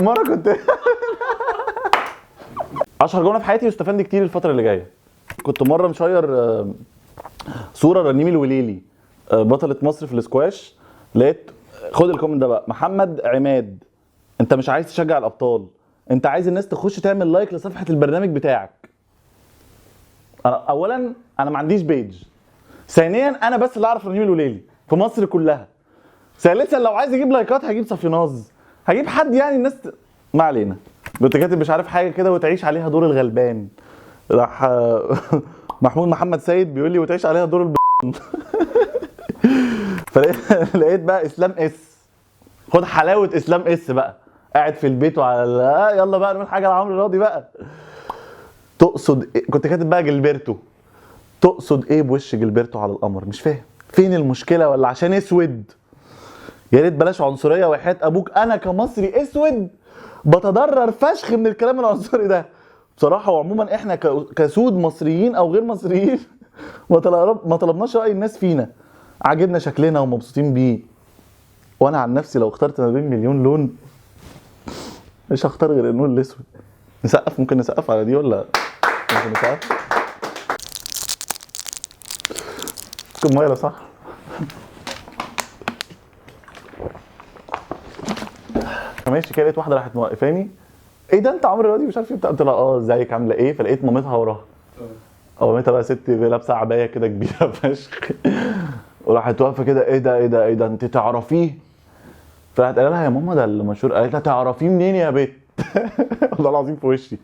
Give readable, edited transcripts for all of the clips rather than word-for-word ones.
مره كنت اشهر جمله في حياتي يستفاد كتير الفتره اللي جايه. كنت مره مشير صوره رنيم الوليلي بطله مصر في الاسكواش، لقيت خد الكومنت ده بقى: محمد عماد انت مش عايز تشجع الابطال، انت عايز الناس تخش تعمل لايك لصفحه البرنامج بتاعك. اولا انا ما عنديش بيج، ثانيا انا بس اللي اعرف رنيم الوليلي في مصر كلها، ثالثا لو عايز اجيب لايكات هجيب صفيناز، هجيب حد يعني الناس ما علينا. كنت كاتب مش عارف حاجه كده وتعيش عليها دور الغلبان، راح محمود محمد سيد بيقول لي وتعيش عليها دور فلقيت بقى اسلام اس، خد حلاوه اسلام اس بقى، قاعد في البيت وعلى يلا بقى نعمل حاجه لعمرو راضي بقى. تقصد إيه؟ كنت كاتب بقى جilberto، تقصد ايه بوش جilberto على القمر؟ مش فاهم فين المشكله، ولا عشان اسود؟ يا ريت بلاش عنصريه وحياه ابوك، انا كمصري اسود بتضرر فشخ من الكلام العنصري ده بصراحه. وعموما احنا كسود مصريين او غير مصريين ما طلبناش راي الناس فينا، عاجبنا شكلنا ومبسوطين بيه. وانا عن نفسي لو اخترت ما بين مليون لون مش هختار غير اللون الاسود. نسقف؟ ممكن نسقف على دي ولا ممكن نسقف؟ ممكن ميه لو صح. ماشي كده، لقيت واحده راحت موقفاني: ايه ده انت عمرو راضي مش عارف ايه بتاع؟ قلت لها ازيك عامله ايه؟ فلقيت مامتها وراها، مامتها بقى ست لابسه عبايه كده كبيره فشخ وراحت واقفه كده: ايه ده ايه ده ايه ده انت تعرفيه؟ فراحت قال لها: يا ماما ده اللي مشهور. قالت لها: تعرفيه منين يا بت؟ والله العظيم في وشي: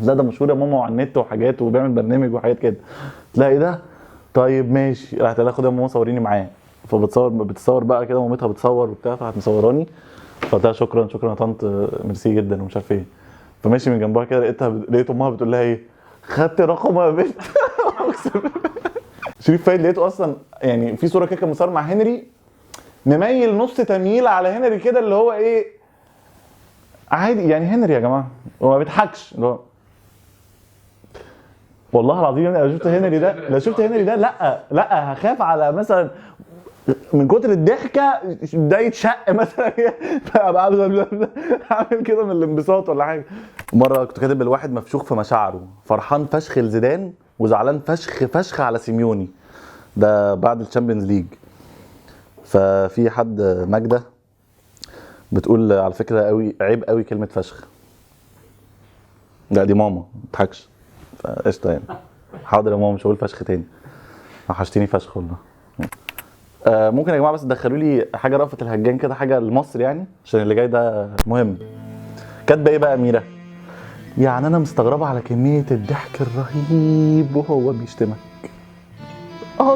لا ده مشهور يا ماما وعلى النت وحاجات وبيعمل برنامج وحاجات كده. لا ايه ده؟ طيب ماشي. راحت قال لها: خد يا ماما صوريني معاه. بتصور بقى كده، مامتها بتصور وبتاع، فراحت مصوراني. فقلت لها: شكرا شكرا يا طنط، ميرسي جدا ومش عارف ايه. فماشي من جنبها كده، لقيت امها بتقول لها: ايه خدت رقمها يا بنت؟ شريف فايد لقيته اصلا يعني في صوره كده مصور مع هنري، مميل نص تمييل على هنري كده، اللي هو ايه عادي يعني. هنري يا جماعه هو ما بيضحكش، اللي هو والله العظيم انا لو شفت هنري ده لا هخاف على مثلا من كتر الضحكه ده يتشق مثلا ابقى عامل كده من الانبساط ولا حاجه. مره كنت كاتب الواحد مفشوخ في مشاعره، فرحان فشخ لزيدان وزعلان فشخ على سيميوني، ده بعد الشامبيونز ليج. ففي حد ماجده بتقول: على فكره قوي عيب قوي كلمه فشخ. لا دي ماما ما تضحكش، فقشطه يعني. حاضر يا ماما مش هقول فشخ تاني، وحشتيني فشخ والله. ممكن يا جماعه بس تدخلوا لي حاجه رأفت الهجان كده، حاجه لمصر يعني، عشان اللي جاي ده مهم. كاتبه ايه بقى اميره؟ يعني انا مستغربه على كميه الضحك الرهيب وهو بيشتمك.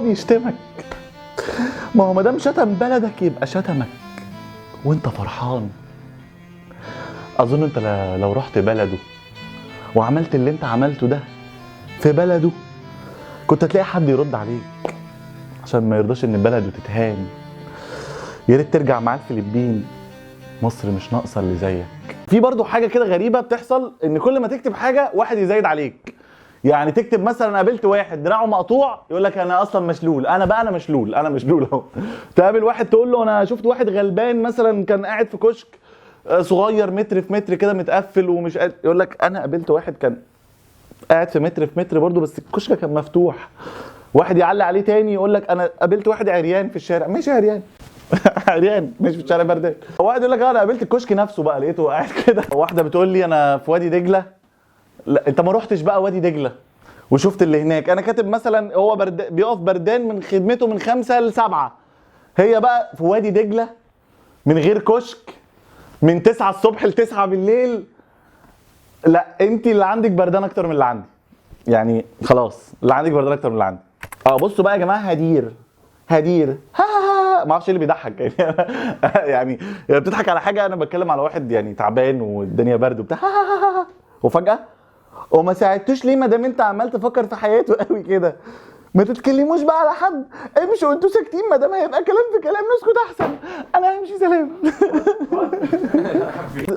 بيشتمك، ما هو ما دام شتم بلدك يبقى شتمك وانت فرحان. اظن انت لو رحت بلده وعملت اللي انت عملته ده في بلده كنت هتلاقي حد يرد عليك، عشان ما يرضاش ان بلده تتهان. يا ريت ترجع معاه الفلبين، مصر مش ناقصه اللي زيك. في برضو حاجه كده غريبه بتحصل، ان كل ما تكتب حاجه واحد يزايد عليك. يعني تكتب مثلا قابلت واحد دراعه مقطوع يقول لك انا اصلا مشلول، انا مشلول اهو. تقابل واحد تقول له انا شفت واحد غلبان مثلا كان قاعد في كشك صغير متر في متر كده متقفل ومش قادر، يقول لك انا قابلت واحد كان قاعد في متر في متر برضو بس الكشك كان مفتوح. واحد يعلق عليه تاني يقول لك انا قابلت واحد عريان في الشارع. ماشي عريان عريان مش في الشارع بردان. واحد يقول لك انا قابلت الكشك نفسه بقى لقيته قاعد كده. واحده بتقول لي انا في وادي دجله. لا انت ما رحتش بقى وادي دجله وشفت اللي هناك. انا كاتب مثلا هو بيقف بردان من خدمته من 5 ل 7، هي بقى في وادي دجله من غير كشك من 9 الصبح ل 9 بالليل. لا انت اللي عندك بردان اكتر من اللي عندي يعني، خلاص اللي عندك بردان اكتر من اللي عندي. بصوا بقى يا جماعه، هدير ما اعرفش ايه اللي بيضحك يعني بتضحك على حاجه، انا بتكلم على واحد يعني تعبان والدنيا برد وبتاع وفجاه وما ساعدتوش ليه؟ ما دام انت عمال تفكر في حياته قوي كده ما تتكلموش بقى على حد، امشوا انتوا ساكتين، ما دام هيبقى كلام في كلام نسكت احسن. انا همشي سلام.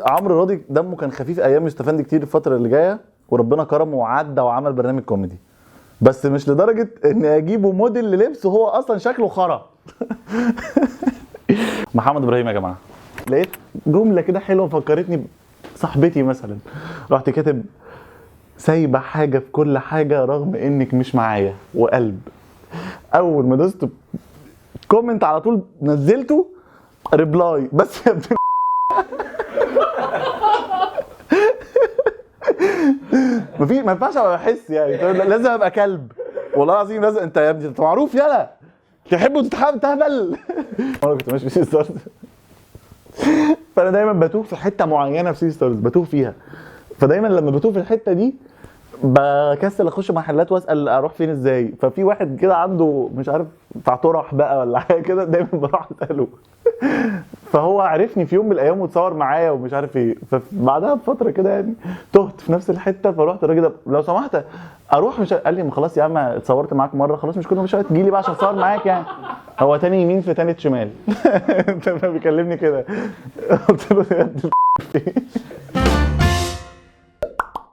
عمرو راضي دمه كان خفيف ايام يستفاد كتير الفتره اللي جايه، وربنا كرمه وعدى وعمل برنامج كوميدي، بس مش لدرجه ان اجيبه موديل للبس وهو اصلا شكله خرا. محمد ابراهيم يا جماعه، لقيت جمله كده حلوه فكرتني صاحبتي مثلا رحت كاتب سايبه حاجه في كل حاجه رغم انك مش معايا وقلب، اول ما دوست كومنت على طول نزلته ريبلاي بس يا ابن ما ينفعش ابقى بحس يعني لازم ابقى كلب والله العظيم، لازم. انت يا ابني انت معروف يلا تحبوا تهبل. انا كنت ماشي في سي ستارز فانا دايما بتوه في حته معينه في سي ستارز بتوه فيها، فدايما لما بتوه في الحته دي بكسل اخش محلات واسال اروح فين ازاي. ففي واحد كده عنده مش عارف بتاع طرح بقى ولا حاجه كده، دايما بروح اساله فهو عرفني في يوم من الايام وتصور معايا ومش عارف ايه. فبعدها بفتره كده يعني تهت في نفس الحته، فرحت الراجل ده لو سمحت اروح، مش قال لي ما خلاص يا عم اتصورت معاك مره خلاص مش كل شويه تجي لي بقى عشان اتصور معاك يعني. هو تاني يمين في تاني شمال انت بيكلمني كده قلت له يا ابني